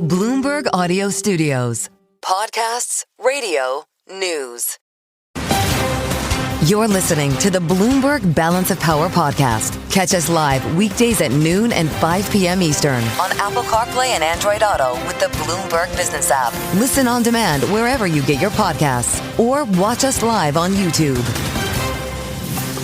Bloomberg Audio Studios. Podcasts, radio, news. You're listening to the Bloomberg Balance of Power podcast. Catch us live weekdays at noon and 5 p.m. Eastern on Apple CarPlay and Android Auto with the Bloomberg Business app. Listen on demand wherever you get your podcasts or watch us live on YouTube.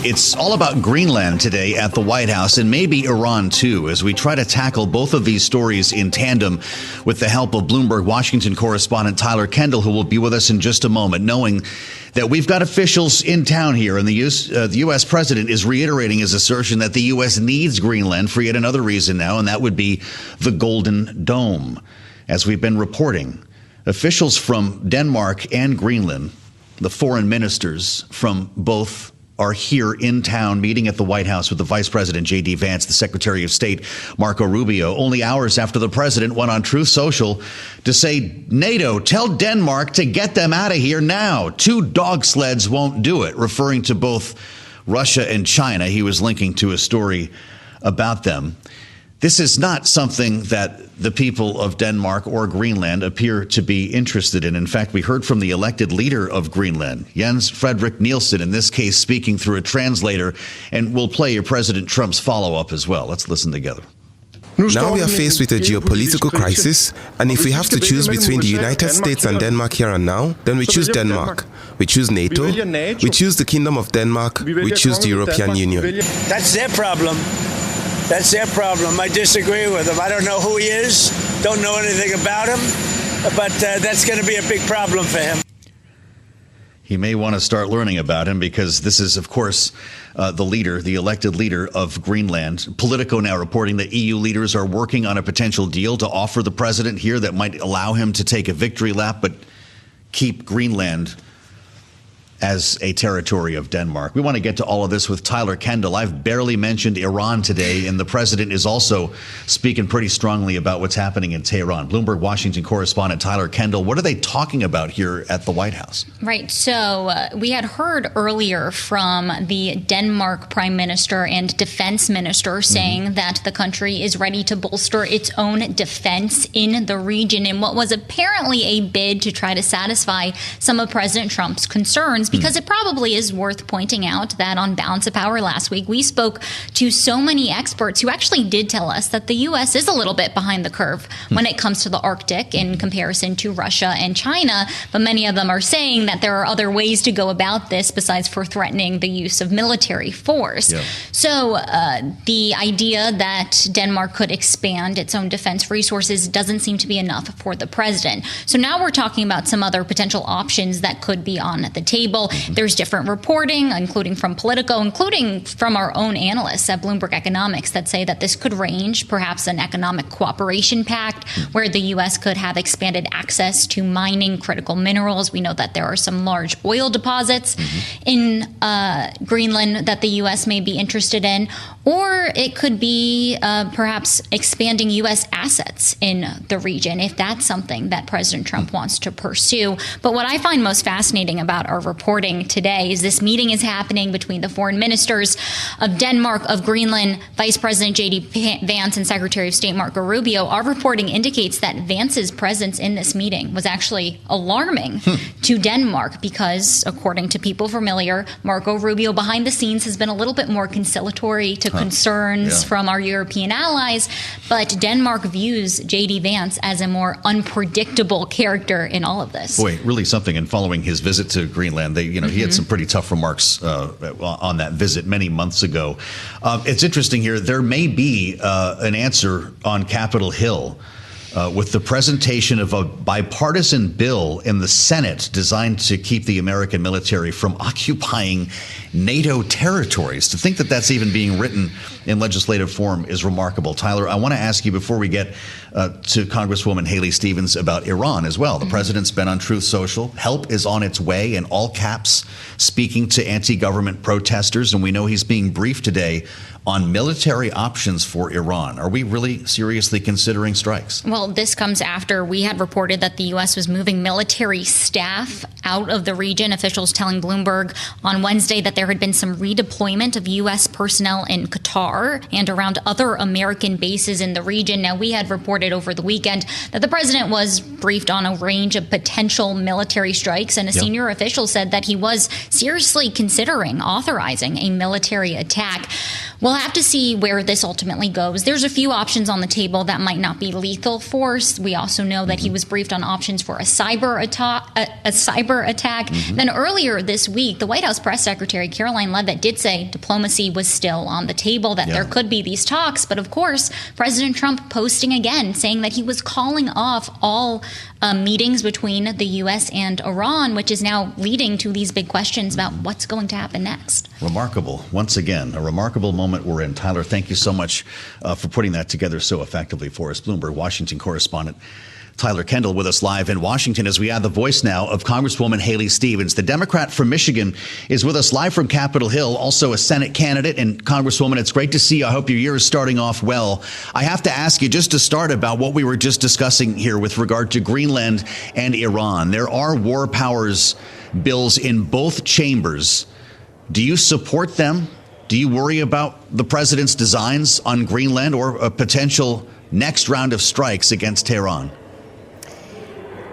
It's all about Greenland today at the White House and maybe Iran, too, as we try to tackle both of these stories in tandem with the help of Bloomberg Washington correspondent Tyler Kendall, who will be with us in just a moment, knowing that we've got officials in town here. And the U.S. president is reiterating his assertion that the U.S. needs Greenland for yet another reason now, and that would be the Golden Dome. As we've been reporting, officials from Denmark and Greenland, the foreign ministers from both, are here in town meeting at the White House with the Vice President, J.D. Vance, the Secretary of State, Marco Rubio, only hours after the president went on Truth Social to say, NATO, tell Denmark to get them out of here now. 2 dog sleds won't do it, referring to both Russia and China. He was linking to a story about them. This is not something that the people of Denmark or Greenland appear to be interested in. In fact, we heard from the elected leader of Greenland, Jens Frederik Nielsen, in this case, speaking through a translator, and we'll play your President Trump's follow-up as well. Let's listen together. Now we are faced with a geopolitical crisis, and if we have to choose between the United States and Denmark here and now, then we choose Denmark. We choose NATO, we choose the Kingdom of Denmark, we choose the European Union. That's their problem. That's their problem. I disagree with him. I don't know who he is, don't know anything about him, but that's going to be a big problem for him. He may want to start learning about him because this is, of course, the elected leader of Greenland. Politico now reporting that EU leaders are working on a potential deal to offer the president here that might allow him to take a victory lap, but keep Greenland as a territory of Denmark. We want to get to all of this with Tyler Kendall. I've barely mentioned Iran today, and the president is also speaking pretty strongly about what's happening in Tehran. Bloomberg Washington correspondent Tyler Kendall, what are they talking about here at the White House? Right. So we had heard earlier from the Denmark prime minister and defense minister saying that the country is ready to bolster its own defense in the region in what was apparently a bid to try to satisfy some of President Trump's concerns. Because it probably is worth pointing out that on Balance of Power last week, we spoke to so many experts who actually did tell us that the U.S. is a little bit behind the curve when it comes to the Arctic in comparison to Russia and China. But many of them are saying that there are other ways to go about this besides for threatening the use of military force. Yeah. So the idea that Denmark could expand its own defense resources doesn't seem to be enough for the president. So now we're talking about some other potential options that could be on the table. There's different reporting, including from Politico, including from our own analysts at Bloomberg Economics, that say that this could range perhaps an economic cooperation pact where the U.S. could have expanded access to mining critical minerals. We know that there are some large oil deposits in Greenland that the U.S. may be interested in, or it could be perhaps expanding U.S. assets in the region, if that's something that President Trump wants to pursue. But what I find most fascinating about our reporting today is this meeting is happening between the foreign ministers of Denmark, of Greenland, Vice President J.D. Vance, and Secretary of State Marco Rubio. Our reporting indicates that Vance's presence in this meeting was actually alarming to Denmark because, according to people familiar, Marco Rubio behind the scenes has been a little bit more conciliatory to concerns from our European allies, but Denmark views J.D. Vance as a more unpredictable character in all of this. Boy, really something. And following his visit to Greenland, he had some pretty tough remarks on that visit many months ago. It's interesting here. There may be an answer on Capitol Hill with the presentation of a bipartisan bill in the Senate designed to keep the American military from occupying NATO territories. To think that that's even being written in legislative form is remarkable. Tyler, I want to ask you before we get to Congresswoman Haley Stevens about Iran as well. The president's been on Truth Social. Help is on its way, in all caps, speaking to anti-government protesters. And we know he's being briefed today on military options for Iran. Are we really seriously considering strikes? Well, Well, this comes after we had reported that the U.S. was moving military staff out of the region. Officials telling Bloomberg on Wednesday that there had been some redeployment of U.S. personnel in Qatar and around other American bases in the region. Now, we had reported over the weekend that the president was briefed on a range of potential military strikes, and a senior official said that he was seriously considering authorizing a military attack. We'll have to see where this ultimately goes. There's a few options on the table that might not be lethal force. We also know that he was briefed on options for a cyber attack. Then earlier this week, the White House press secretary Caroline Leavitt did say diplomacy was still on the table, that there could be these talks. But of course, President Trump posting again, saying that he was calling off all meetings between the U.S. and Iran, which is now leading to these big questions about what's going to happen next. Remarkable. Once again, a remarkable moment we're in. Tyler, thank you so much for putting that together so effectively for us. Bloomberg Washington correspondent Tyler Kendall with us live in Washington as we add the voice now of Congresswoman Kailey Stevens. The Democrat from Michigan is with us live from Capitol Hill, also a Senate candidate. And Congresswoman, it's great to see you. I hope your year is starting off well. I have to ask you just to start about what we were just discussing here with regard to Greenland and Iran. There are war powers bills in both chambers. Do you support them? Do you worry about the president's designs on Greenland or a potential next round of strikes against Tehran?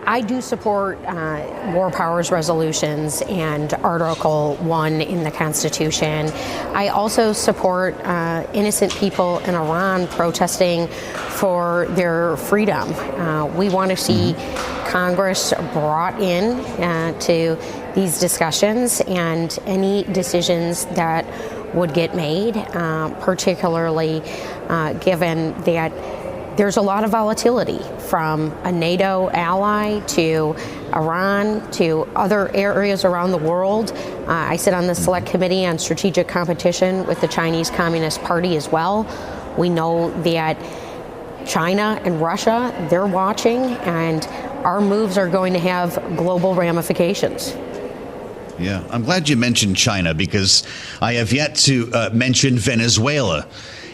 I do support war powers resolutions and Article 1 in the Constitution. I also support innocent people in Iran protesting for their freedom. We want to see Congress brought in to these discussions, and any decisions that would get made, particularly given that there's a lot of volatility from a NATO ally to Iran to other areas around the world. I sit on the Select Committee on Strategic Competition with the Chinese Communist Party as well. We know that China and Russia, they're watching, and our moves are going to have global ramifications. Yeah, I'm glad you mentioned China, because I have yet to mention Venezuela.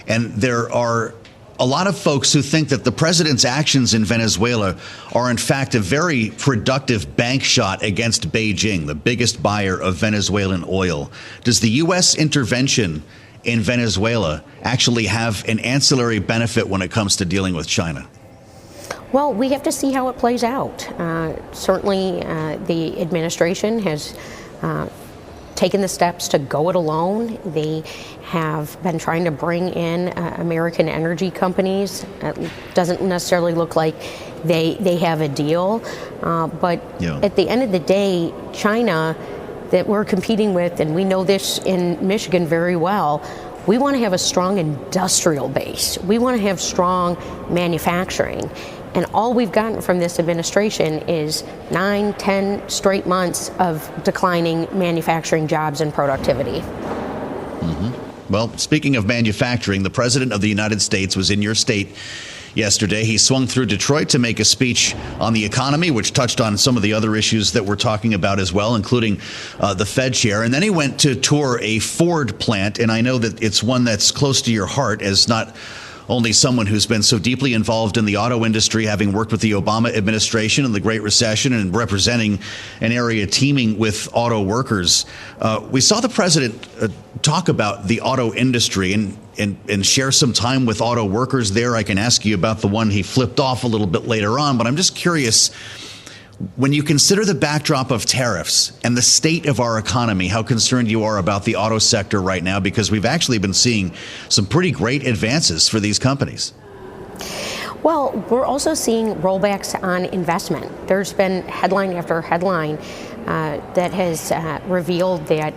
And there are a lot of folks who think that the president's actions in Venezuela are, in fact, a very productive bank shot against Beijing, the biggest buyer of Venezuelan oil. Does the U.S. intervention in Venezuela actually have an ancillary benefit when it comes to dealing with China? Well, we have to see how it plays out. Certainly, the administration has taken the steps to go it alone. They have been trying to bring in American energy companies. It doesn't necessarily look like they have a deal. But at the end of the day, China, that we're competing with, and we know this in Michigan very well, we want to have a strong industrial base. We want to have strong manufacturing. And all we've gotten from this administration is 9-10 straight months of declining manufacturing jobs and productivity. Well, speaking of manufacturing, the president of the United States was in your state yesterday. He swung through Detroit to make a speech on the economy, which touched on some of the other issues that we're talking about as well, including the Fed chair. And then he went to tour a Ford plant. And I know that it's one that's close to your heart, as not only someone who's been so deeply involved in the auto industry, having worked with the Obama administration and the Great Recession and representing an area teeming with auto workers. We saw the president talk about the auto industry and share some time with auto workers there. I can ask you about the one he flipped off a little bit later on, but I'm just curious, when you consider the backdrop of tariffs and the state of our economy, how concerned you are about the auto sector right now, because we've actually been seeing some pretty great advances for these companies. Well, we're also seeing rollbacks on investment. There's been headline after headline that has revealed that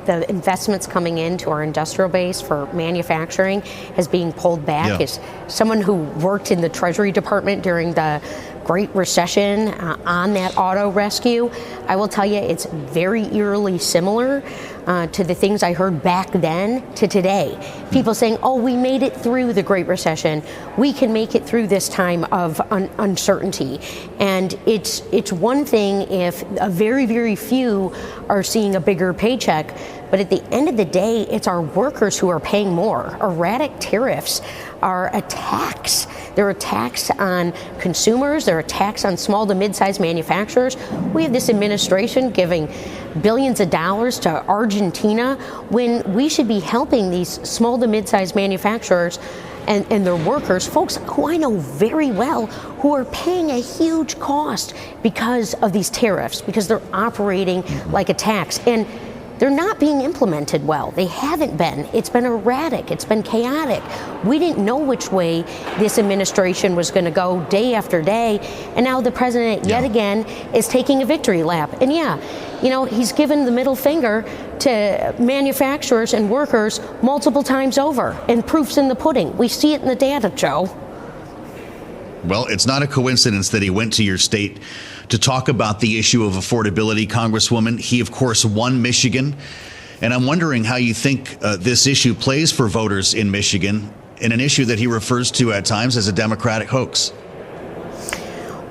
the investments coming into our industrial base for manufacturing is being pulled back. As someone who worked in the Treasury Department during the Great Recession on that auto rescue, I will tell you it's very eerily similar to the things I heard back then to today. People saying, oh, we made it through the Great Recession. We can make it through this time of uncertainty. And it's one thing if a very, very few are seeing a bigger paycheck, but at the end of the day, it's our workers who are paying more. Erratic tariffs are a tax They're a tax on consumers. They're a tax on small to mid-sized manufacturers. We have this administration giving billions of dollars to Argentina when we should be helping these small to mid-sized manufacturers and their workers, folks who I know very well, who are paying a huge cost because of these tariffs, because they're operating like a tax. And they're not being implemented well. They haven't been. It's been erratic. It's been chaotic. We didn't know which way this administration was going to go day after day. And now the president yet again is taking a victory lap. And he's given the middle finger to manufacturers and workers multiple times over. And proof's in the pudding. We see it in the data, Joe. Well, it's not a coincidence that he went to your state to talk about the issue of affordability, Congresswoman. He, of course, won Michigan. And I'm wondering how you think this issue plays for voters in Michigan, in an issue that he refers to at times as a Democratic hoax.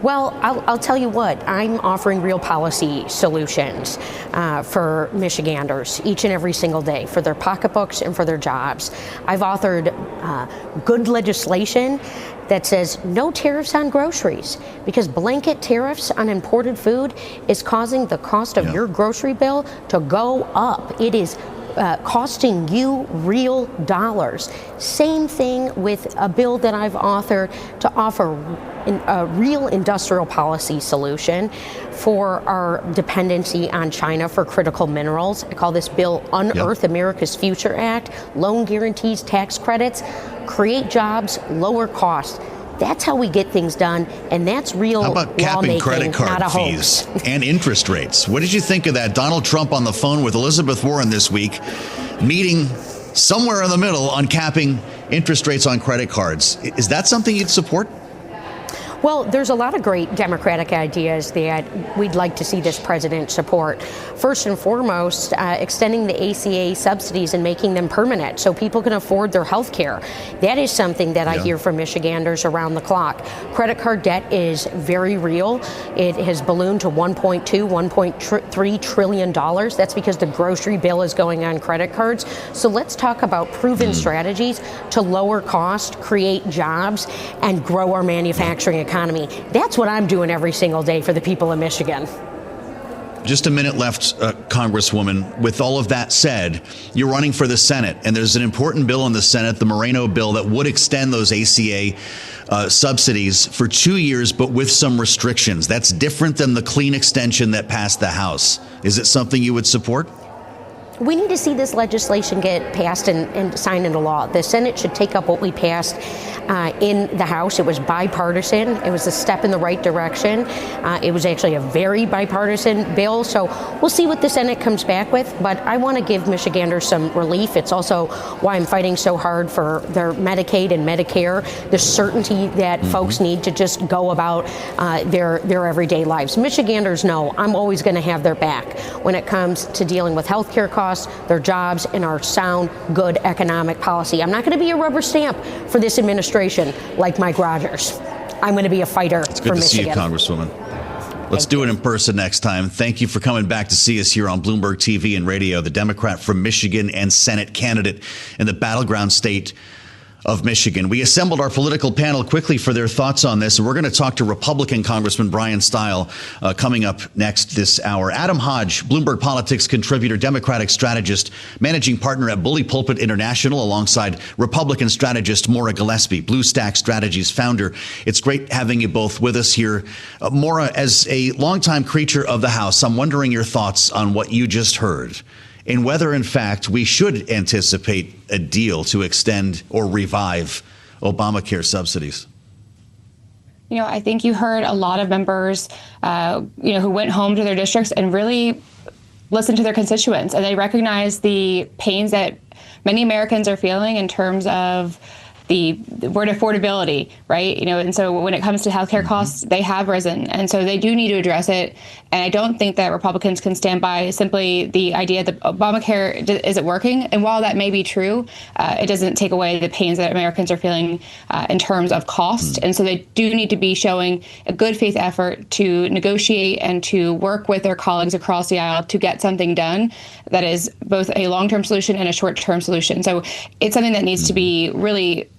Well, I'll tell you what, I'm offering real policy solutions for Michiganders each and every single day for their pocketbooks and for their jobs. I've authored good legislation that says no tariffs on groceries, because blanket tariffs on imported food is causing the cost of your grocery bill to go up. It is costing you real dollars. Same thing with a bill that I've authored to offer a real industrial policy solution for our dependency on China for critical minerals. I call this bill Unearth America's Future Act. Loan guarantees, tax credits, create jobs, lower costs. That's how we get things done, and that's real lawmaking. How about capping credit card fees and interest rates? What did you think of that? Donald Trump on the phone with Elizabeth Warren this week, meeting somewhere in the middle on capping interest rates on credit cards. Is that something you'd support? Well, there's a lot of great Democratic ideas that we'd like to see this president support. First and foremost, extending the ACA subsidies and making them permanent so people can afford their health care. That is something that I hear from Michiganders around the clock. Credit card debt is very real. It has ballooned to $1.2, $1.3 trillion. That's because the grocery bill is going on credit cards. So let's talk about proven strategies to lower cost, create jobs, and grow our manufacturing economy. That's what I'm doing every single day for the people of Michigan. Just a minute left, Congresswoman. With all of that said, you're running for the Senate, and there's an important bill in the Senate, the Moreno bill, that would extend those ACA subsidies for 2 years, but with some restrictions. That's different than the clean extension that passed the House. Is it something you would support? We need to see this legislation get passed and signed into law. The Senate should take up what we passed in the House. It was bipartisan. It was a step in the right direction. It was actually a very bipartisan bill. So we'll see what the Senate comes back with. But I want to give Michiganders some relief. It's also why I'm fighting so hard for their Medicaid and Medicare, the certainty that folks need to just go about their everyday lives. Michiganders know I'm always going to have their back when it comes to dealing with health care costs, their jobs, and our sound, good economic policy. I'm not going to be a rubber stamp for this administration like Mike Rogers. I'm going to be a fighter for Michigan. It's good to see you, Congresswoman. Let's do it in person next time. Thank you for coming back to see us here on Bloomberg TV and radio, the Democrat from Michigan and Senate candidate in the battleground state of Michigan. We assembled our political panel quickly for their thoughts on this, and we're going to talk to Republican Congressman Bryan Steil coming up next this hour. Adam Hodge, Bloomberg Politics contributor, Democratic strategist, managing partner at Bully Pulpit International, alongside Republican strategist Maura Gillespie, Blue Stack Strategies founder. It's great having you both with us here. Maura, as a longtime creature of the House, I'm wondering your thoughts on what you just heard, and whether, in fact, we should anticipate a deal to extend or revive Obamacare subsidies. You know, I think you heard a lot of members, who went home to their districts and really listened to their constituents, and they recognize the pains that many Americans are feeling in terms of the word affordability, right? And so when it comes to healthcare costs, they have risen. And so they do need to address it. And I don't think that Republicans can stand by simply the idea that Obamacare isn't working. And while that may be true, it doesn't take away the pains that Americans are feeling in terms of cost. And so they do need to be showing a good faith effort to negotiate and to work with their colleagues across the aisle to get something done that is both a long-term solution and a short-term solution. So it's something that needs to be really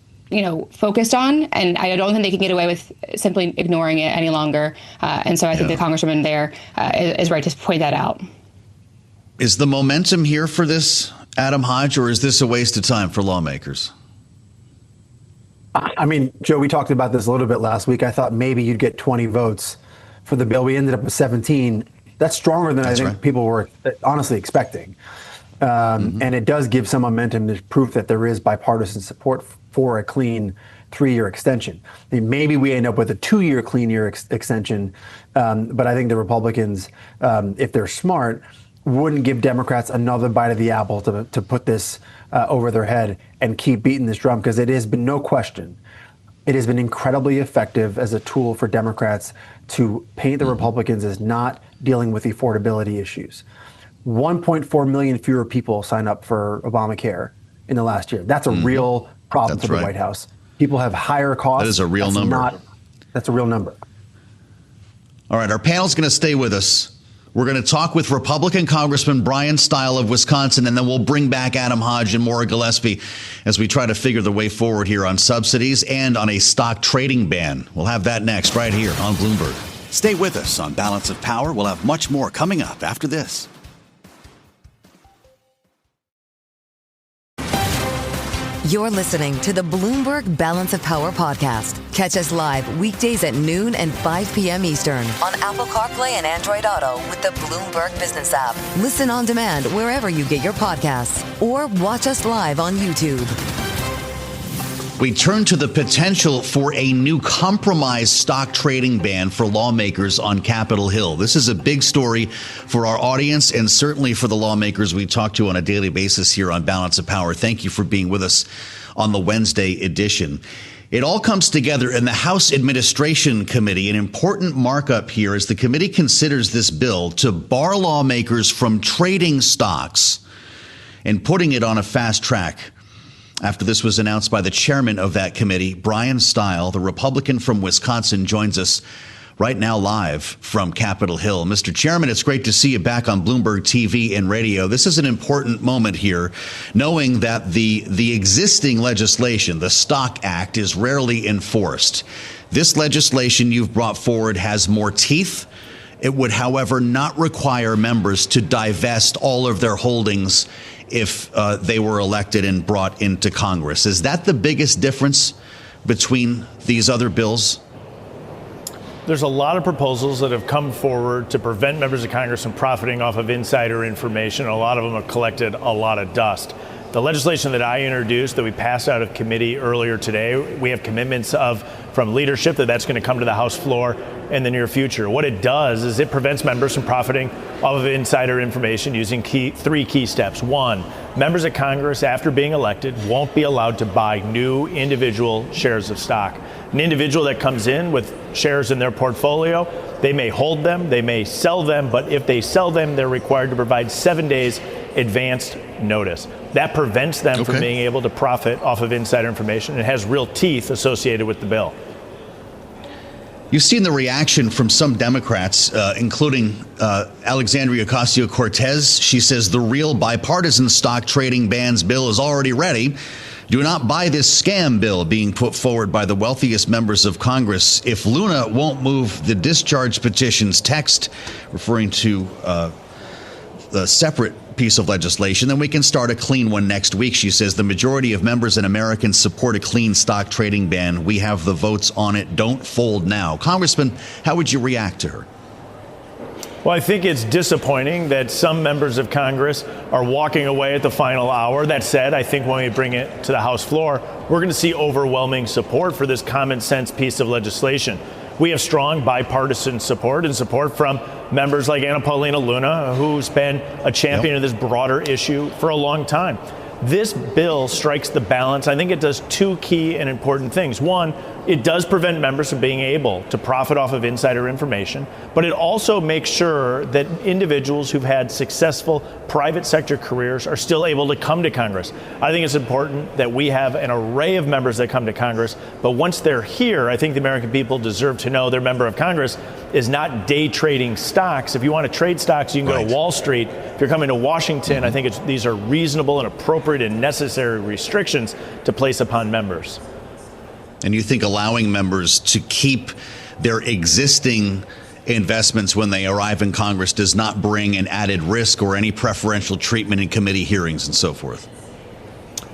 focused on, and I don't think they can get away with simply ignoring it any longer. And so I think the Congresswoman there is right to point that out. Is the momentum here for this, Adam Hodge, or is this a waste of time for lawmakers? I mean, Joe, we talked about this a little bit last week. I thought maybe you'd get 20 votes for the bill. We ended up with 17. That's stronger than I think people were honestly expecting. And it does give some momentum. There's proof that there is bipartisan support for a clean 3-year extension. I mean, maybe we end up with a 2-year clean year extension. But I think the Republicans, if they're smart, wouldn't give Democrats another bite of the apple to put this over their head and keep beating this drum, because it has been no question. It has been incredibly effective as a tool for Democrats to paint the Republicans as not dealing with affordability issues. 1.4 million fewer people signed up for Obamacare in the last year. That's a real problem for the White House. People have higher costs. That is a real number. That's a real number. All right, our panel's going to stay with us. We're going to talk with Republican Congressman Bryan Steil of Wisconsin, and then we'll bring back Adam Hodge and Maura Gillespie as we try to figure the way forward here on subsidies and on a stock trading ban. We'll have that next right here on Bloomberg. Stay with us on Balance of Power. We'll have much more coming up after this. You're listening to the Bloomberg Balance of Power podcast. Catch us live weekdays at noon and 5 p.m. Eastern on Apple CarPlay and Android Auto with the Bloomberg Business app. Listen on demand wherever you get your podcasts or watch us live on YouTube. We turn to the potential for a new compromise stock trading ban for lawmakers on Capitol Hill. This is a big story for our audience and certainly for the lawmakers we talk to on a daily basis here on Balance of Power. Thank you for being with us on the Wednesday edition. It all comes together in the House Administration Committee. An important markup here as the committee considers this bill to bar lawmakers from trading stocks and putting it on a fast track. After this was announced by the chairman of that committee, Bryan Steil, the Republican from Wisconsin, joins us right now live from Capitol Hill. Mr. Chairman, it's great to see you back on Bloomberg TV and radio. This is an important moment here, knowing that the existing legislation, the Stock Act, is rarely enforced. This legislation you've brought forward has more teeth. It would, however, not require members to divest all of their holdings if they were elected and brought into Congress. Is that the biggest difference between these other bills? There's a lot of proposals that have come forward to prevent members of Congress from profiting off of insider information. A lot of them have collected a lot of dust. The legislation that I introduced that we passed out of committee earlier today, we have commitments from leadership that's going to come to the House floor in the near future. What it does is it prevents members from profiting off of insider information using three key steps. One, members of Congress, after being elected, won't be allowed to buy new individual shares of stock. An individual that comes in with shares in their portfolio, they may hold them, they may sell them, but if they sell them, they're required to provide 7 days advanced notice. That prevents them from being able to profit off of insider information. It has real teeth associated with the bill. You've seen the reaction from some Democrats, including Alexandria Ocasio-Cortez. She says the real bipartisan stock trading bans bill is already ready. Do not buy this scam bill being put forward by the wealthiest members of Congress. If Luna won't move the discharge petitions text, referring to the separate piece of legislation, then we can start a clean one next week. She says the majority of members and Americans support a clean stock trading ban. We have the votes on it. Don't fold now. Congressman, how would you react to her? Well, I think it's disappointing that some members of Congress are walking away at the final hour. That said, I think when we bring it to the House floor, we're going to see overwhelming support for this common sense piece of legislation. We have strong bipartisan support and support from members like Anna Paulina Luna, who's been a champion of this broader issue for a long time. This bill strikes the balance. I think it does two key and important things. One, it does prevent members from being able to profit off of insider information, but it also makes sure that individuals who've had successful private sector careers are still able to come to Congress. I think it's important that we have an array of members that come to Congress, but once they're here, I think the American people deserve to know their member of Congress is not day trading stocks. If you want to trade stocks, you can go to Wall Street. If you're coming to Washington, I think these are reasonable and appropriate and necessary restrictions to place upon members. And you think allowing members to keep their existing investments when they arrive in Congress does not bring an added risk or any preferential treatment in committee hearings and so forth?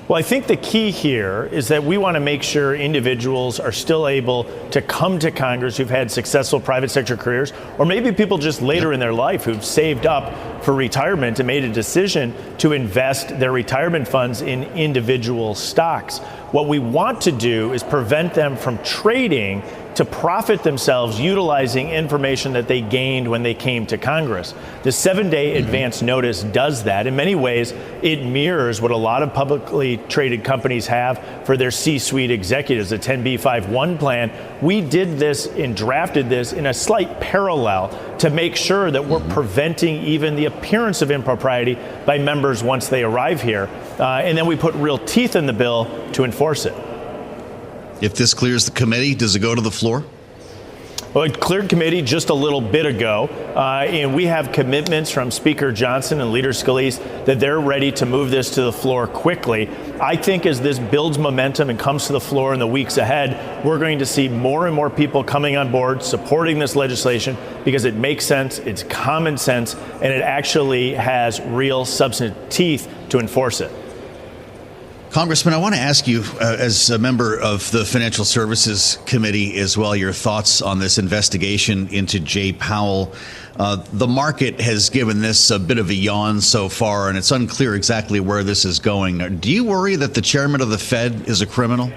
Well, I think the key here is that we want to make sure individuals are still able to come to Congress who've had successful private sector careers, or maybe people just later in their life who've saved up for retirement and made a decision to invest their retirement funds in individual stocks. What we want to do is prevent them from trading to profit themselves utilizing information that they gained when they came to Congress. The 7-day advance notice does that. In many ways, it mirrors what a lot of publicly traded companies have for their C-suite executives, a 10b5-1 plan. We did this and drafted this in a slight parallel to make sure that we're preventing even the appearance of impropriety by members once they arrive here. And then we put real teeth in the bill to enforce it. If this clears the committee, does it go to the floor? Well, it cleared committee just a little bit ago, and we have commitments from Speaker Johnson and Leader Scalise that they're ready to move this to the floor quickly. I think as this builds momentum and comes to the floor in the weeks ahead, we're going to see more and more people coming on board supporting this legislation because it makes sense, it's common sense, and it actually has real substantive teeth to enforce it. Congressman, I want to ask you, as a member of the Financial Services Committee as well, your thoughts on this investigation into Jay Powell. The market has given this a bit of a yawn so far, and it's unclear exactly where this is going. Do you worry that the chairman of the Fed is a criminal?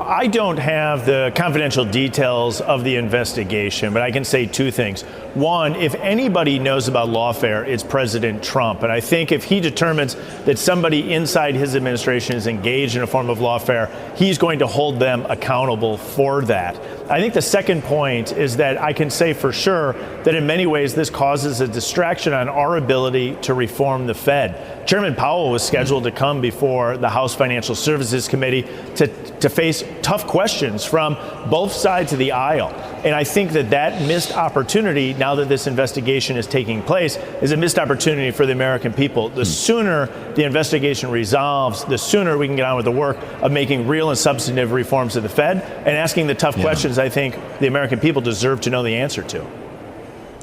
I don't have the confidential details of the investigation, but I can say two things. One, if anybody knows about lawfare, it's President Trump. And I think if he determines that somebody inside his administration is engaged in a form of lawfare, he's going to hold them accountable for that. I think the second point is that I can say for sure that in many ways this causes a distraction on our ability to reform the Fed. Chairman Powell was scheduled to come before the House Financial Services Committee to face tough questions from both sides of the aisle. And I think that missed opportunity, now that this investigation is taking place, is a missed opportunity for the American people. The sooner the investigation resolves, the sooner we can get on with the work of making real and substantive reforms of the Fed and asking the tough questions I think the American people deserve to know the answer to.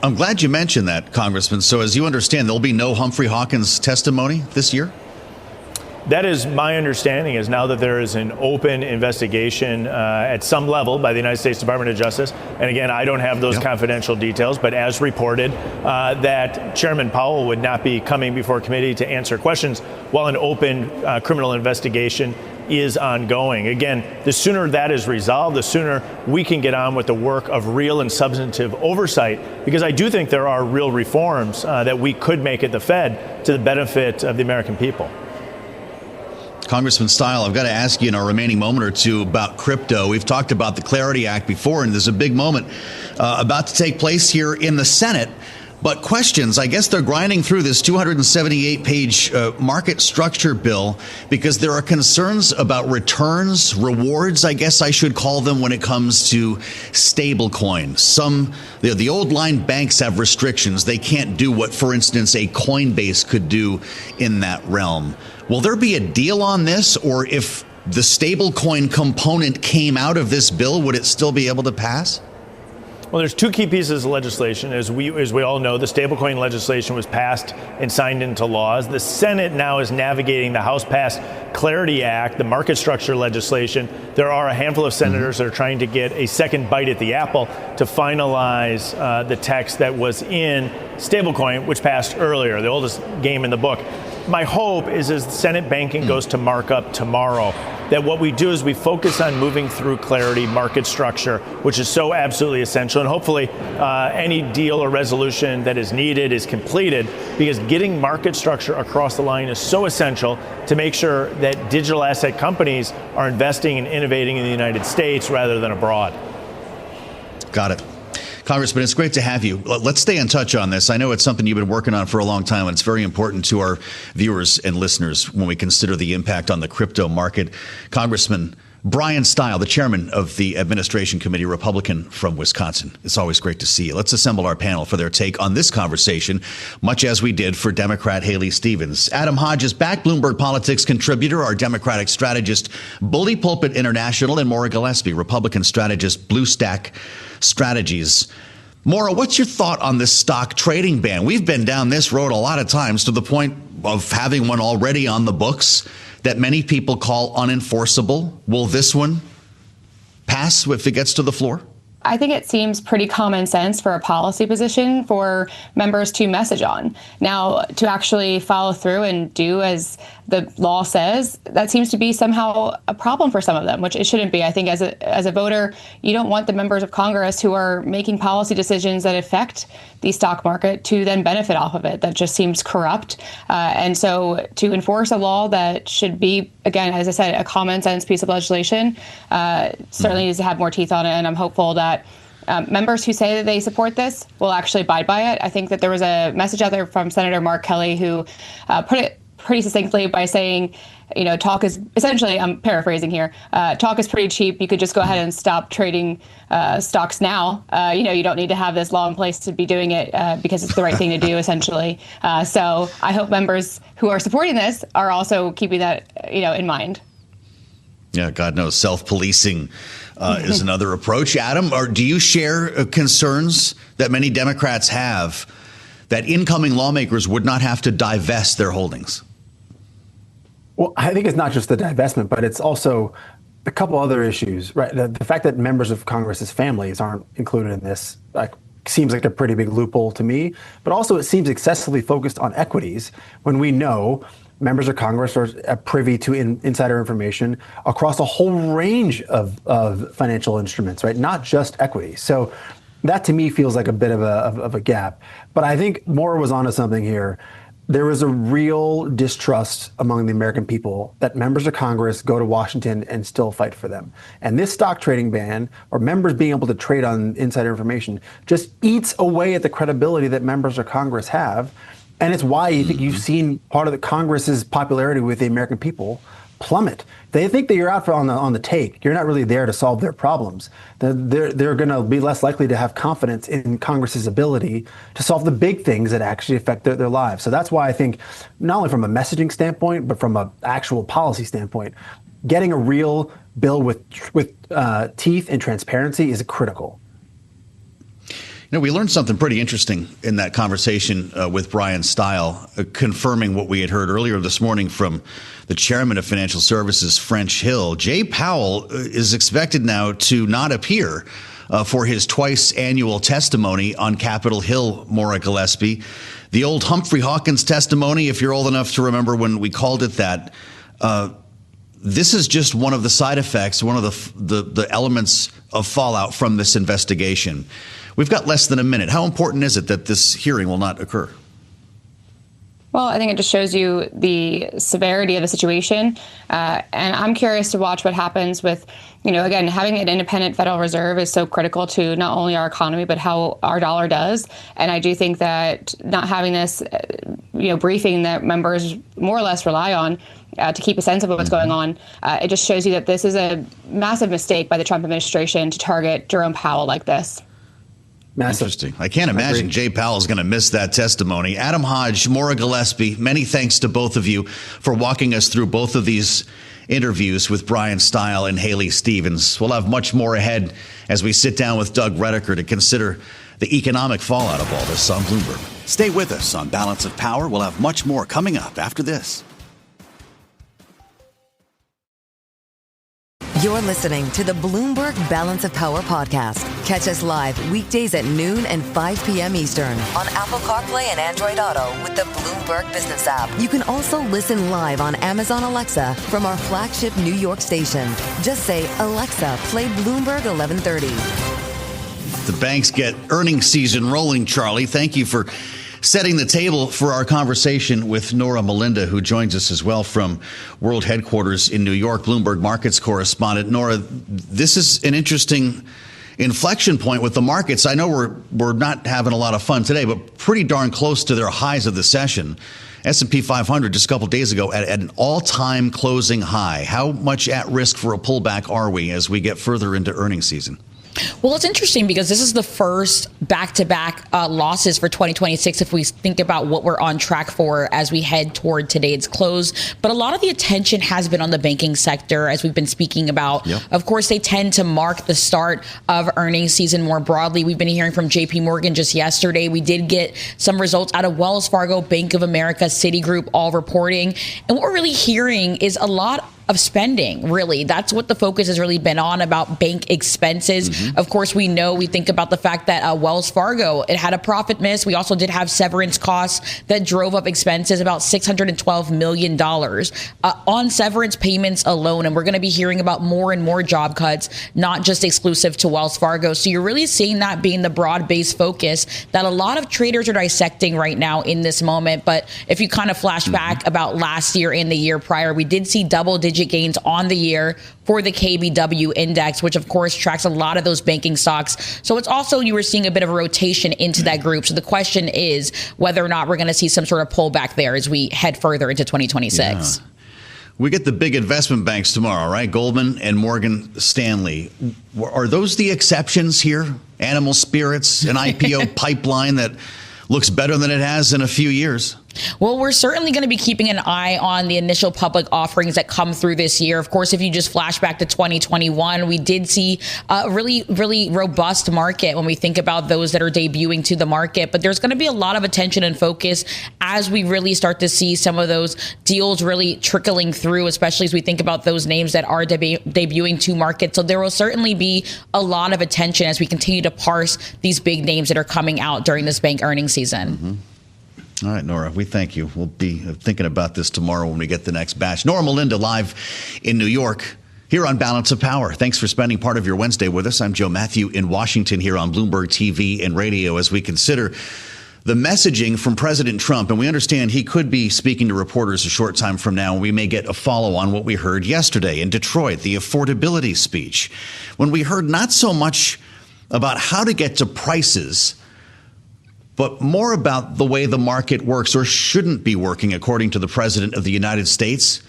I'm glad you mentioned that, Congressman. So as you understand, there'll be no Humphrey Hawkins testimony this year? That is my understanding, is now that there is an open investigation at some level by the United States Department of Justice. And again, I don't have those confidential details, but as reported, that Chairman Powell would not be coming before committee to answer questions while an open criminal investigation is ongoing. Again, the sooner that is resolved, the sooner we can get on with the work of real and substantive oversight, because I do think there are real reforms that we could make at the Fed to the benefit of the American people. Congressman Steil, I've got to ask you in our remaining moment or two about crypto. We've talked about the Clarity Act before, and there's a big moment about to take place here in the Senate. But questions, I guess they're grinding through this 278-page market structure bill because there are concerns about returns, rewards, I guess I should call them, when it comes to stablecoin. The old line banks have restrictions. They can't do what, for instance, a Coinbase could do in that realm. Will there be a deal on this, or if the stablecoin component came out of this bill, would it still be able to pass? Well, there's two key pieces of legislation. As we all know, the stablecoin legislation was passed and signed into laws. The Senate now is navigating the House-passed Clarity Act, the market structure legislation. There are a handful of senators that are trying to get a second bite at the apple to finalize the text that was in stablecoin, which passed earlier, the oldest game in the book. My hope is as the Senate banking goes to markup tomorrow, that what we do is we focus on moving through clarity, market structure, which is so absolutely essential. And hopefully any deal or resolution that is needed is completed, because getting market structure across the line is so essential to make sure that digital asset companies are investing and innovating in the United States rather than abroad. Got it. Congressman, it's great to have you. Let's stay in touch on this. I know it's something you've been working on for a long time, and it's very important to our viewers and listeners when we consider the impact on the crypto market. Congressman Bryan Steil, the chairman of the Administration Committee, Republican from Wisconsin. It's always great to see you. Let's assemble our panel for their take on this conversation, much as we did for Democrat Kailey Stephens. Adam Hodge is back, Bloomberg Politics contributor, our Democratic strategist, Bully Pulpit International, and Maura Gillespie, Republican strategist, Blue Stack Strategies. Maura, what's your thought on this stock trading ban? We've been down this road a lot of times to the point of having one already on the books that many people call unenforceable. Will this one pass if it gets to the floor? I think it seems pretty common sense for a policy position for members to message on. Now, to actually follow through and do as the law says, that seems to be somehow a problem for some of them, which it shouldn't be. I think as a voter, you don't want the members of Congress who are making policy decisions that affect the stock market to then benefit off of it. That just seems corrupt. And so to enforce a law that should be, again, as I said, a common sense piece of legislation certainly needs to have more teeth on it. And I'm hopeful that members who say that they support this will actually abide by it. I think that there was a message out there from Senator Mark Kelly who put it pretty succinctly by saying, talk is essentially, I'm paraphrasing here, talk is pretty cheap. You could just go ahead and stop trading stocks now. You don't need to have this law in place to be doing it because it's the right thing to do, essentially. So I hope members who are supporting this are also keeping that, in mind. Yeah, God knows, self-policing is another approach. Adam, or do you share concerns that many Democrats have that incoming lawmakers would not have to divest their holdings? Well, I think it's not just the divestment, but it's also a couple other issues, right? The fact that members of Congress's families aren't included in this seems like a pretty big loophole to me. But also, it seems excessively focused on equities when we know members of Congress are privy to insider information across a whole range of financial instruments, right? Not just equities. So that to me feels like a bit of a gap. But I think Maura was onto something here. There is a real distrust among the American people that members of Congress go to Washington and still fight for them. And this stock trading ban, or members being able to trade on insider information, just eats away at the credibility that members of Congress have. And it's why you think you've seen part of the Congress's popularity with the American people plummet. They think that you're out on the take. You're not really there to solve their problems. They're going to be less likely to have confidence in Congress's ability to solve the big things that actually affect their lives. So that's why I think, not only from a messaging standpoint, but from an actual policy standpoint, getting a real bill with teeth and transparency is critical. We learned something pretty interesting in that conversation with Bryan Steil, confirming what we had heard earlier this morning from the chairman of Financial Services, French Hill. Jay Powell is expected now to not appear for his twice annual testimony on Capitol Hill, Maura Gillespie. The old Humphrey Hawkins testimony, if you're old enough to remember when we called it that, this is just one of the side effects, one of the elements of fallout from this investigation. We've got less than a minute. How important is it that this hearing will not occur? Well, I think it just shows you the severity of the situation. And I'm curious to watch what happens with, again, having an independent Federal Reserve is so critical to not only our economy, but how our dollar does. And I do think that not having this, briefing that members more or less rely on to keep a sense of what's going on, it just shows you that this is a massive mistake by the Trump administration to target Jerome Powell like this. Massive. Interesting. I can't imagine Jay Powell is going to miss that testimony. Adam Hodge, Maura Gillespie, many thanks to both of you for walking us through both of these interviews with Bryan Steil and Kailey Stephens. We'll have much more ahead as we sit down with Doug Rhetoric to consider the economic fallout of all this on Bloomberg. Stay with us on Balance of Power. We'll have much more coming up after this. You're listening to the Bloomberg Balance of Power podcast. Catch us live weekdays at noon and 5 p.m. Eastern on Apple CarPlay and Android Auto with the Bloomberg Business app. You can also listen live on Amazon Alexa from our flagship New York station. Just say, Alexa, play Bloomberg 1130. The banks get earnings season rolling, Charlie. Thank you for setting the table for our conversation with Nora Melinda, who joins us as well from World Headquarters in New York, Bloomberg Markets correspondent. Nora, this is an interesting inflection point with the markets. I know we're not having a lot of fun today, but pretty darn close to their highs of the session. S&P 500 just a couple days ago at an all-time closing high. How much at risk for a pullback are we as we get further into earnings season? Well, it's interesting because this is the first back-to-back losses for 2026 if we think about what we're on track for as we head toward today's close. But a lot of the attention has been on the banking sector, as we've been speaking about. Yep. Of course, they tend to mark the start of earnings season more broadly. We've been hearing from JP Morgan just yesterday. We did get some results out of Wells Fargo, Bank of America, Citigroup, all reporting. And what we're really hearing is a lot of spending, really. That's what the focus has really been on, about bank expenses. Mm-hmm. Of course, we think about the fact that Wells Fargo, it had a profit miss. We also did have severance costs that drove up expenses about $612 million on severance payments alone. And we're going to be hearing about more and more job cuts, not just exclusive to Wells Fargo. So you're really seeing that being the broad-based focus that a lot of traders are dissecting right now in this moment. But if you kind of flash back about last year and the year prior, we did see double-digit gains on the year for the KBW index, which of course tracks a lot of those banking stocks. So it's also, you were seeing a bit of a rotation into that group. So the question is whether or not we're going to see some sort of pullback there as we head further into 2026. Yeah. We get the big investment banks tomorrow, right? Goldman and Morgan Stanley. Are those the exceptions here? Animal spirits, an IPO pipeline that looks better than it has in a few years? Well, we're certainly going to be keeping an eye on the initial public offerings that come through this year. Of course, if you just flash back to 2021, we did see a really, really robust market when we think about those that are debuting to the market. But there's going to be a lot of attention and focus as we really start to see some of those deals really trickling through, especially as we think about those names that are debuting to market. So there will certainly be a lot of attention as we continue to parse these big names that are coming out during this bank earnings season. Mm-hmm. All right, Nora, we thank you. We'll be thinking about this tomorrow when we get the next batch. Nora Melinda live in New York here on Balance of Power. Thanks for spending part of your Wednesday with us. I'm Joe Mathieu in Washington here on Bloomberg TV and radio as we consider the messaging from President Trump. And we understand he could be speaking to reporters a short time from now. We may get a follow on what we heard yesterday in Detroit, the affordability speech, when we heard not so much about how to get to prices, but more about the way the market works or shouldn't be working, according to the President of the United States.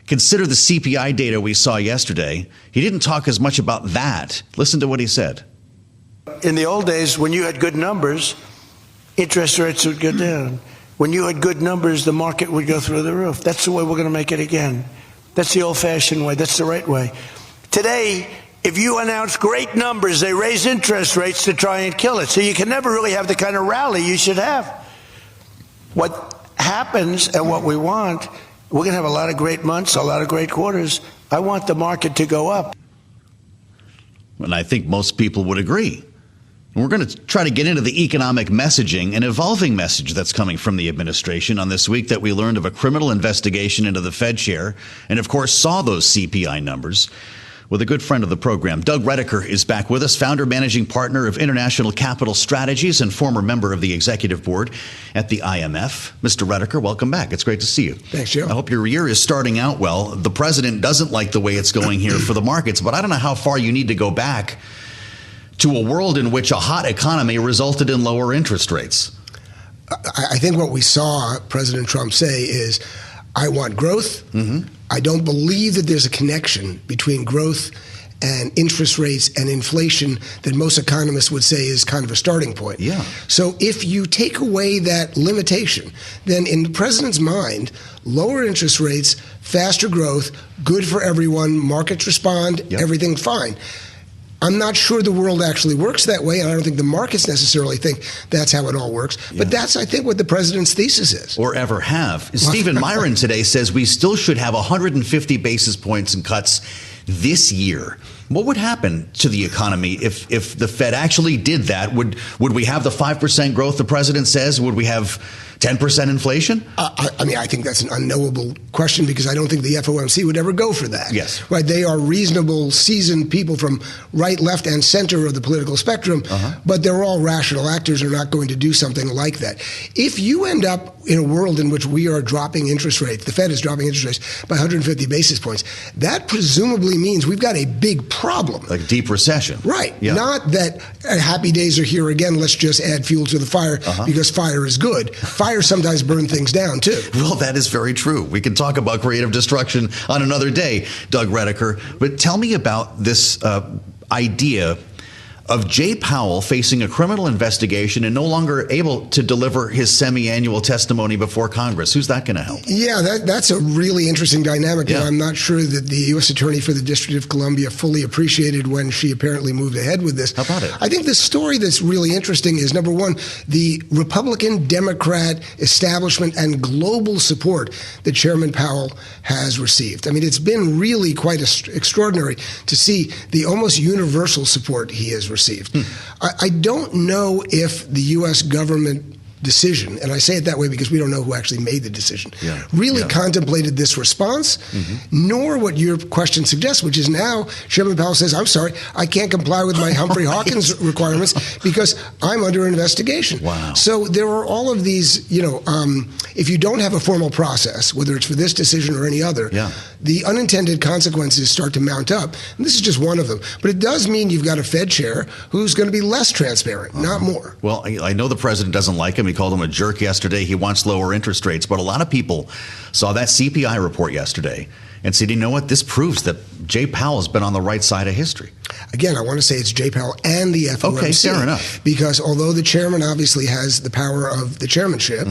Consider the CPI data we saw yesterday. He didn't talk as much about that. Listen to what he said. In the old days, when you had good numbers, interest rates would go down. When you had good numbers, the market would go through the roof. That's the way we're going to make it again. That's the old-fashioned way. That's the right way. Today, if you announce great numbers, they raise interest rates to try and kill it. So you can never really have the kind of rally you should have. What happens and what we want, we're going to have a lot of great months, a lot of great quarters. I want the market to go up. And I think most people would agree. And we're going to try to get into the economic messaging, an evolving message that's coming from the administration on this week that we learned of a criminal investigation into the Fed chair and, of course, saw those CPI numbers. With a good friend of the program, Doug Rhetoric is back with us, founder, managing partner of International Capital Strategies and former member of the executive board at the IMF. Mr. Rhetoric, welcome back. It's great to see you. Thanks, Joe. I hope your year is starting out well. The president doesn't like the way it's going here for the markets, but I don't know how far you need to go back to a world in which a hot economy resulted in lower interest rates. I think what we saw President Trump say is, I want growth. Mm-hmm. I don't believe that there's a connection between growth and interest rates and inflation that most economists would say is kind of a starting point. Yeah. So if you take away that limitation, then in the president's mind, lower interest rates, faster growth, good for everyone, markets respond, everything fine. I'm not sure the world actually works that way, and I don't think the markets necessarily think that's how it all works. Yeah. But that's, I think, what the president's thesis is. Or ever have. Stephen Myron today says we still should have 150 basis points in cuts this year. What would happen to the economy if the Fed actually did that? Would we have the 5% growth the president says? Would we have 10% inflation? I mean, I think that's an unknowable question because I don't think the FOMC would ever go for that. Yes. Right. They are reasonable, seasoned people from right, left, and center of the political spectrum, but they're all rational actors are not going to do something like that. If you end up in a world in which we are dropping interest rates, the Fed is dropping interest rates by 150 basis points, that presumably means we've got a big problem. Like a deep recession. Right. Yeah. Not that happy days are here again, let's just add fuel to the fire because fire is good. fire sometimes burn things down, too. Well, that is very true. We can talk about creative destruction on another day, Doug Rhetoric. But tell me about this idea of Jay Powell facing a criminal investigation and no longer able to deliver his semi-annual testimony before Congress. Who's that going to help? Yeah, that's a really interesting dynamic. Yeah. And I'm not sure that the U.S. Attorney for the District of Columbia fully appreciated when she apparently moved ahead with this. How about it? I think the story that's really interesting is, number one, the Republican, Democrat establishment and global support that Chairman Powell has received. I mean, it's been really quite extraordinary to see the almost universal support he has received. I don't know if the U.S. government decision, and I say it that way because we don't know who actually made the decision, really contemplated this response, nor what your question suggests, which is now Chairman Powell says, I'm sorry, I can't comply with my Humphrey Hawkins requirements because I'm under investigation. Wow. So there are all of these, if you don't have a formal process, whether it's for this decision or any other, the unintended consequences start to mount up. And this is just one of them. But it does mean you've got a Fed chair who's going to be less transparent, not more. Well, I know the president doesn't like him. He called him a jerk yesterday. He wants lower interest rates. But a lot of people saw that CPI report yesterday and said, you know what? This proves that Jay Powell has been on the right side of history. Again, I want to say it's Jay Powell and the FOMC. Okay, fair enough. Because although the chairman obviously has the power of the chairmanship,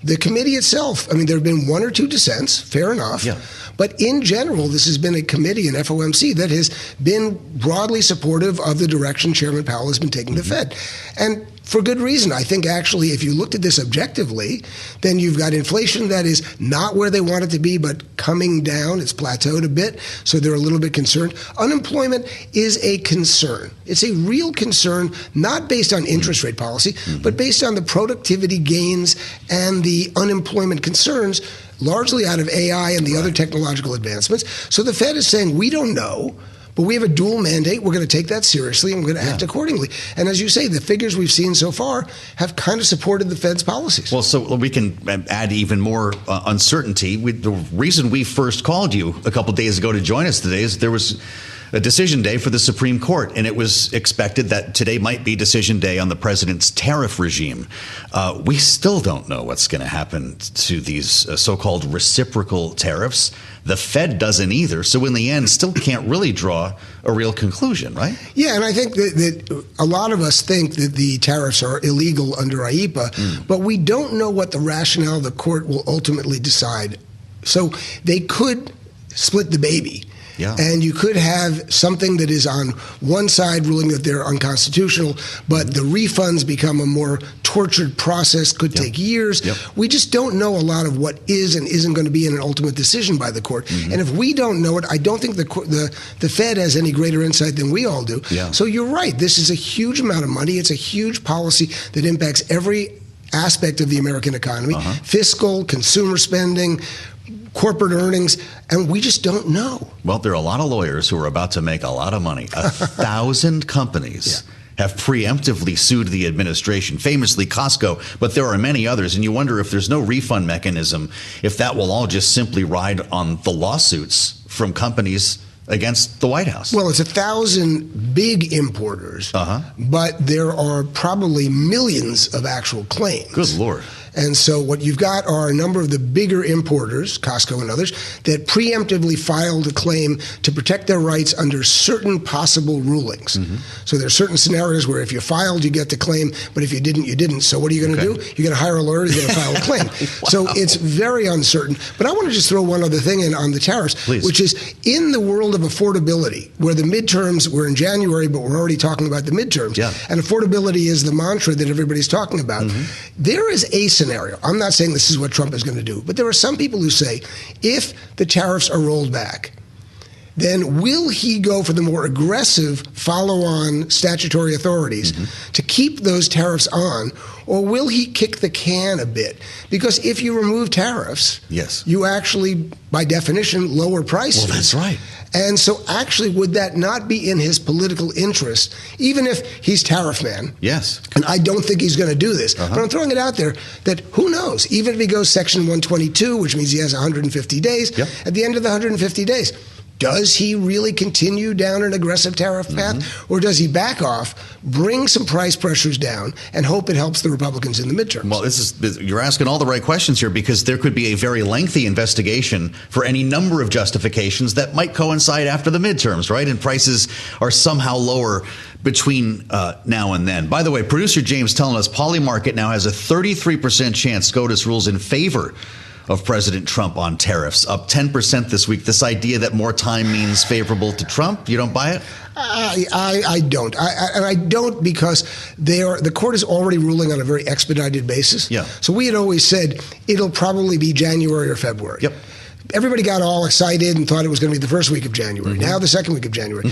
the committee itself, I mean, there have been one or two dissents, fair enough. Yeah. But in general, this has been a committee, an FOMC, that has been broadly supportive of the direction Chairman Powell has been taking the Fed. And for good reason. I think actually if you looked at this objectively, then you've got inflation that is not where they want it to be, but coming down. It's plateaued a bit, so they're a little bit concerned. Unemployment is a concern. It's a real concern, not based on interest rate policy, but based on the productivity gains and the unemployment concerns, largely out of AI and the other technological advancements. So the Fed is saying, we don't know, but we have a dual mandate. We're going to take that seriously, and we're going to act accordingly. And as you say, the figures we've seen so far have kind of supported the Fed's policies. Well, so we can add even more uncertainty. The reason we first called you a couple days ago to join us today is there was a decision day for the Supreme Court, and it was expected that today might be decision day on the president's tariff regime. We still don't know what's going to happen to these so-called reciprocal tariffs. The Fed doesn't either, so in the end, still can't really draw a real conclusion, right? Yeah, and I think that a lot of us think that the tariffs are illegal under IEEPA, but we don't know what the rationale the court will ultimately decide. So they could split the baby. Yeah. And you could have something that is on one side ruling that they're unconstitutional, but the refunds become a more tortured process, could take years. We just don't know a lot of what is and isn't going to be in an ultimate decision by the court. And if we don't know it, I don't think the Fed has any greater insight than we all do. So you're right. This is a huge amount of money. It's a huge policy that impacts every aspect of the American economy, fiscal, consumer spending, corporate earnings, and we just don't know. Well, there are a lot of lawyers who are about to make a lot of money. 1,000 companies have preemptively sued the administration, famously Costco, but there are many others, and you wonder if there's no refund mechanism, if that will all just simply ride on the lawsuits from companies against the White House. Well, it's 1,000 big importers, but there are probably millions of actual claims. Good Lord. And so what you've got are a number of the bigger importers, Costco and others, that preemptively filed a claim to protect their rights under certain possible rulings. So there are certain scenarios where if you filed, you get the claim, but if you didn't, you didn't. So what are you going to do? You're going to hire a lawyer, you're going to file a claim. So it's very uncertain. But I want to just throw one other thing in on the tariffs, which is in the world of affordability, where the midterms were in January, but we're already talking about the midterms, and affordability is the mantra that everybody's talking about. There is a scenario. I'm not saying this is what Trump is going to do, but there are some people who say if the tariffs are rolled back, then will he go for the more aggressive follow-on statutory authorities to keep those tariffs on, or will he kick the can a bit? Because if you remove tariffs, you actually, by definition, lower prices. Well, that's right. And so actually, would that not be in his political interest, even if he's tariff man? Yes. And I don't think he's going to do this. But I'm throwing it out there that who knows, even if he goes Section 122, which means he has 150 days, at the end of the 150 days, Does he really continue down an aggressive tariff path, or does he back off, bring some price pressures down, and hope it helps the Republicans in the midterms? Well, you're asking all the right questions here, because there could be a very lengthy investigation for any number of justifications that might coincide after the midterms, right? And prices are somehow lower between now and then. By the way, producer James telling us Polymarket now has a 33% chance SCOTUS rules in favor of President Trump on tariffs, up 10% this week. This idea that more time means favorable to Trump, you don't buy it? I don't. I don't because the court is already ruling on a very expedited basis. Yeah. So we had always said it'll probably be January or February. Yep. Everybody got all excited and thought it was going to be the first week of January. Now the second week of January.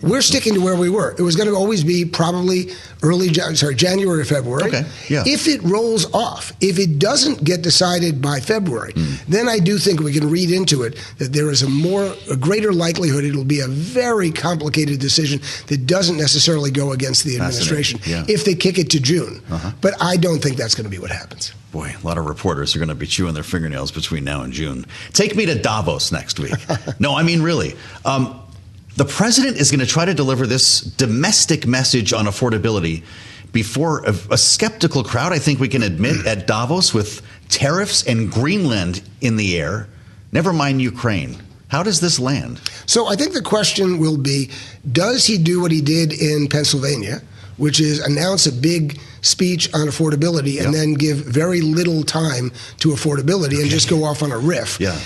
We're sticking to where we were. It was going to always be probably January or February. Okay. Yeah. If it rolls off, if it doesn't get decided by February, then I do think we can read into it that there is a greater likelihood it'll be a very complicated decision that doesn't necessarily go against the administration if they kick it to June. But I don't think that's going to be what happens. Boy, a lot of reporters are going to be chewing their fingernails between now and June. Take me to Davos next week. No, I mean, really. The president is going to try to deliver this domestic message on affordability before a skeptical crowd, I think we can admit, at Davos, with tariffs and Greenland in the air. Never mind Ukraine. How does this land? So I think the question will be, does he do what he did in Pennsylvania, which is announce a big speech on affordability and then give very little time to affordability and just go off on a riff? Yeah.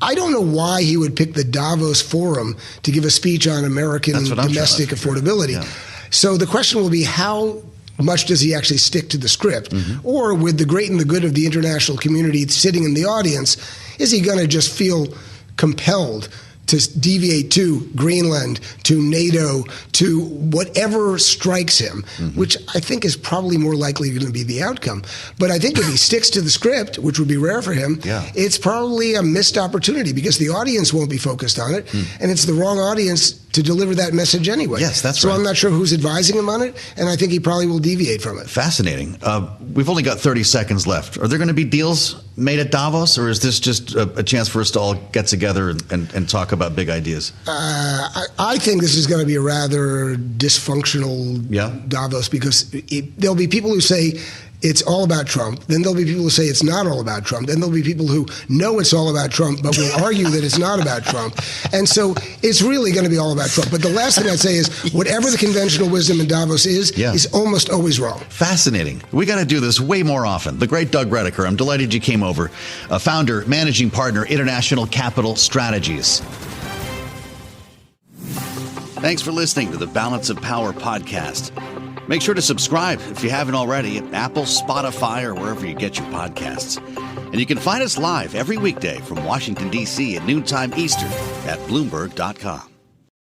I don't know why he would pick the Davos Forum to give a speech on American domestic affordability. Yeah. So the question will be, how much does he actually stick to the script? Or with the great and the good of the international community sitting in the audience, is he going to just feel compelled to deviate to Greenland, to NATO, to whatever strikes him, which I think is probably more likely going to be the outcome. But I think if he sticks to the script, which would be rare for him, it's probably a missed opportunity because the audience won't be focused on it, and it's the wrong audience to deliver that message anyway. Yes, that's right. So I'm not sure who's advising him on it, and I think he probably will deviate from it. Fascinating. We've only got 30 seconds left. Are there going to be deals made at Davos, or is this just a chance for us to all get together and talk about big ideas? I think this is going to be a rather dysfunctional Davos because there'll be people who say it's all about Trump. Then there'll be people who say it's not all about Trump. Then there'll be people who know it's all about Trump, but will argue that it's not about Trump. And so it's really going to be all about Trump. But the last thing I'd say is whatever the conventional wisdom in Davos is almost always wrong. Fascinating. We got to do this way more often. The great Doug Rediker, I'm delighted you came over. Founder, managing partner, International Capital Strategies. Thanks for listening to the Balance of Power podcast. Make sure to subscribe if you haven't already at Apple, Spotify, or wherever you get your podcasts. And you can find us live every weekday from Washington, D.C. at noontime Eastern at Bloomberg.com.